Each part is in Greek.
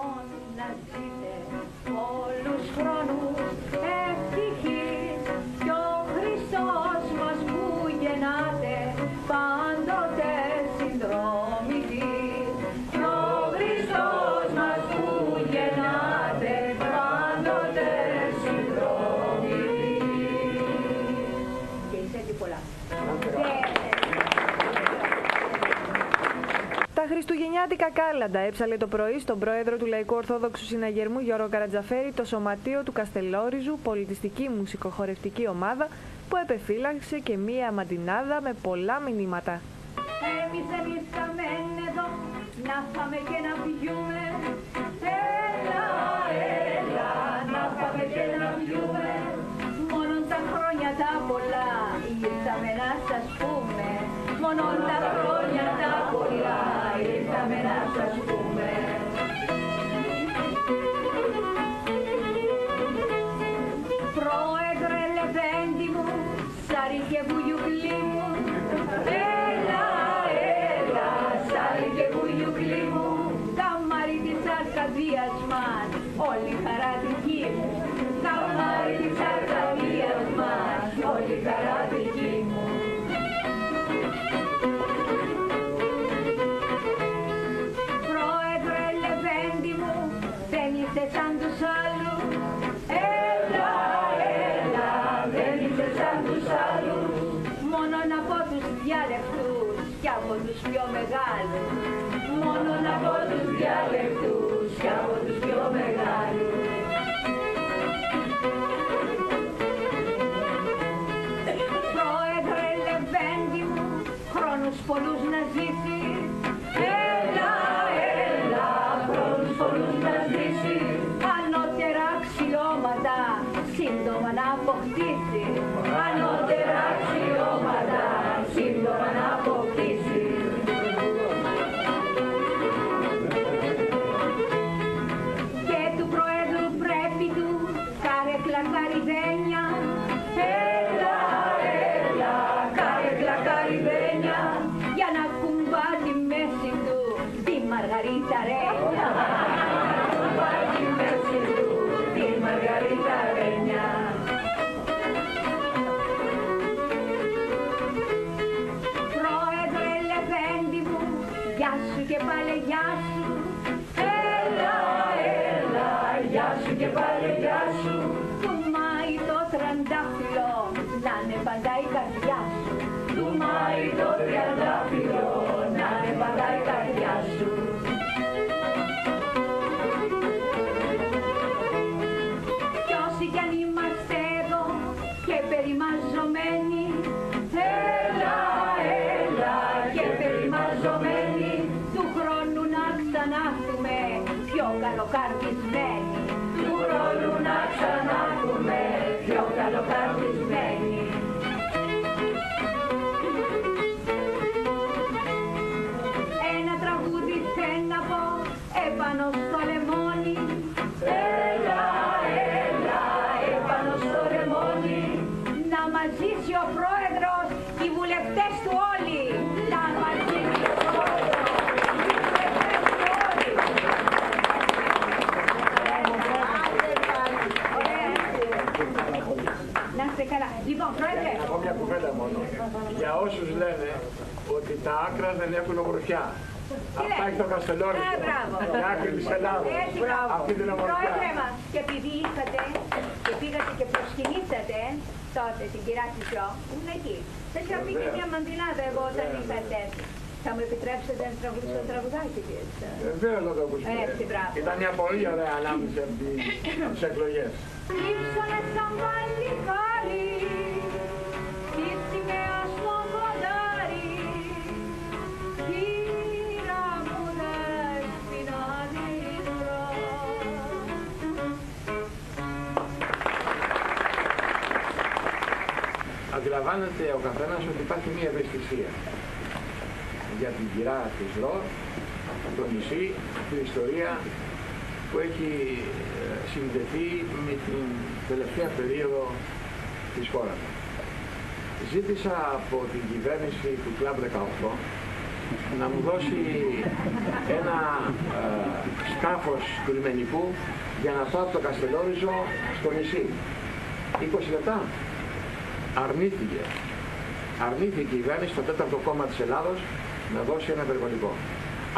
λοιπόν να ζείτε όλους χρόνους ευτυχείς κι ο Χριστός μας που γεννάτε πάντοτε συνδρομητής. Κι ο Χριστός μας που γεννάτε πάντοτε συνδρομητής. Και είσαι πολλά. Τα χριστουγεννιάτικα κάλαντα έψαλε το πρωί στον πρόεδρο του Λαϊκού Ορθόδοξου Συναγερμού Γιώργο Καρατζαφέρη το σωματείο του Καστελόριζου, πολιτιστική μουσικοχορευτική ομάδα που επεφύλαξε και μία μαντινάδα με πολλά μηνύματα. Εμείς δεν ήρθαμε εδώ να φάμε και να πιούμε. Έλα, έλα, να φάμε και να πιούμε. Μόνο τα χρόνια τα πολλά ήρθαμε να σας πούμε. Μόνο τα χρόνια τα πολλά ήρθαμε να σας πούμε. Πρόεδρε Λεβέντη μου, Σάρι και Βουγιουκλή μου, έλα, έλα, Σάρι και Βουγιουκλή μου, καμάρι της Αρκαδίας μας, όλη χαρά δική μου, καμάρι της Αρκαδίας μας, όλη χαρά δική μου. Πρόεδρε Λεβέντη μου, δεν είσαι σαν τους άλλους, έλα, έλα, δεν είσαι σαν τους άλλους, μόνον από τους διάλεκτους κι από τους πιο μεγάλους, μόνον από τους διάλεκτους κι από τους πιο μεγάλους. Πρόεδρε Λεβέντη μου, χρόνους πολλούς να ζήσεις, έλα, έλα, χρόνους πολλούς να ζήσεις, ανώτερα αξιώματα σύντομα να αποκτήσεις, ανώτερα αξιώματα σύντομα να αποκτήσεις. Και του Προέδρου πρέπει του κάρεκλα καριδένια, έλα, έλα, κάρεκλα καριδένια, για να κουμπά τη μέση του τη Μαργαρίτα Ρένια, να κουμπά τη μέση του τη Μαργαρίτα Ρένια. Πρόεδρε Λεβέντη μου, γεια σου και πάλι γεια σου, έλα, έλα, γεια σου και πάλι γεια σου, κουμάει το τραντάφυλλο να είναι παντά η καρδιά σου, κουμάει το τριαντάφυλλο να είναι παντά η καρδιά σου. Κι όσοι κι αν είμαστε εδώ και περιμαζωμένοι, έλα, έλα και περιμαζωμένοι, του χρόνου να ξανάρθουμε πιο καλοκαρδισμένοι, του χρόνου να ξανάρθουμε πιο καλοκαρδισμένοι. Ένα τραγούδι θέλω να πω επάνω στο λεμόνι, έλα, έλα, επάνω στο λεμόνι, να μας ζήσει ο πρόεδρος, οι βουλευτές του όλοι, να μας ζήσει ο πρόεδρος, οι βουλευτές του όλοι. Να είστε καλά. Λοιπόν, πρόεδρε. Εγώ μια κουβέντα μόνο. Για όσους λένε ότι τα άκρα δεν έχουν ομορφιά. Αυτά έχει το Καστελόρι. Η άκρη της Ελλάδας. Αυτή την ομορφιά. Πρόεδρε μας, και επειδή ήρθατε και πήγατε και προσκυνήσατε τότε την κυρία Κισιό, ήμουν εκεί. Σας είχα πει και μια μαντινάδα εγώ όταν ήρθατε. Θα μου επιτρέψετε να τραγουδήσω το τραγουδάκι της. Βεβαίως να το ακούσουμε. Έτσι, μπράβο. Ήταν μια πολύ ωραία ανάμνηση από τις εκλογές. Λείψανε σαν παλικάρι, τη σημαία στο κοντάρι, πήρα μου δέσποινα νητρό. Αντιλαμβάνεται ο καθένας ότι υπάρχει μια ευαισθησία για την κυρά της Ρο, το νησί, την ιστορία που έχει συνδεθεί με την τελευταία περίοδο της χώρας. Ζήτησα από την κυβέρνηση του Κλαμπ 18 να μου δώσει ένα σκάφος του λιμενικού για να πάω από το Καστελόριζο στο νησί. 20 λεπτά. Αρνήθηκε. Αρνήθηκε η κυβέρνηση στο 4ο κόμμα της Ελλάδος να δώσει ένα περιβολικό.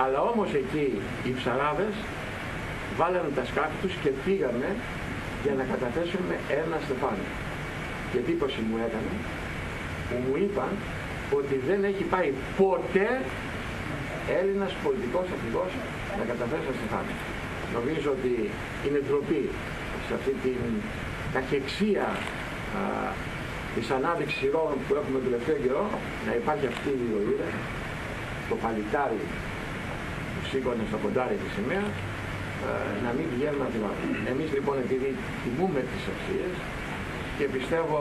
Αλλά όμως εκεί οι ψαράδες βάλανε τα σκάφη τους και πήγανε για να καταθέσουν ένα στεφάνι. Και εντύπωση μου έκανε που μου είπαν ότι δεν έχει πάει ποτέ Έλληνας πολιτικός αρχηγός να καταθέσει ένα στεφάνι. Νομίζω ότι είναι ντροπή σε αυτή την καχεξία της ανάδειξης ηρώων που έχουμε το τελευταίο καιρό να υπάρχει αυτή η ηρωίδα, το παλικάρι που σήκωνε στο κοντάρι τη σημαία, να μην πηγαίνουν να τη βάλουν. Εμείς λοιπόν επειδή τιμούμε τις αξίες και πιστεύω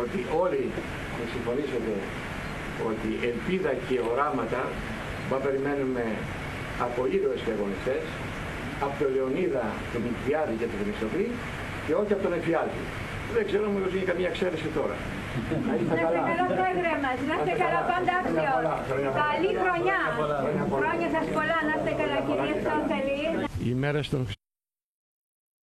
ότι όλοι θα συμφωνήσετε ότι ελπίδα και οράματα που περιμένουμε από ήρωες και αγωνιστές, από τον Λεωνίδα, τον Μικριάδη και τον Θεμιστοκλή και όχι από τον Εφιάλτη. Δεν ξέρω αν γίνει καμία εξαίρεση τώρα. Να είστε καλά πρόεδρε μας, να είστε καλά πάντα άξιος. Καλή χρονιά. Χρόνια σας πολλά, να είστε καλά κυρίες Σταθελή. Οι μέρες των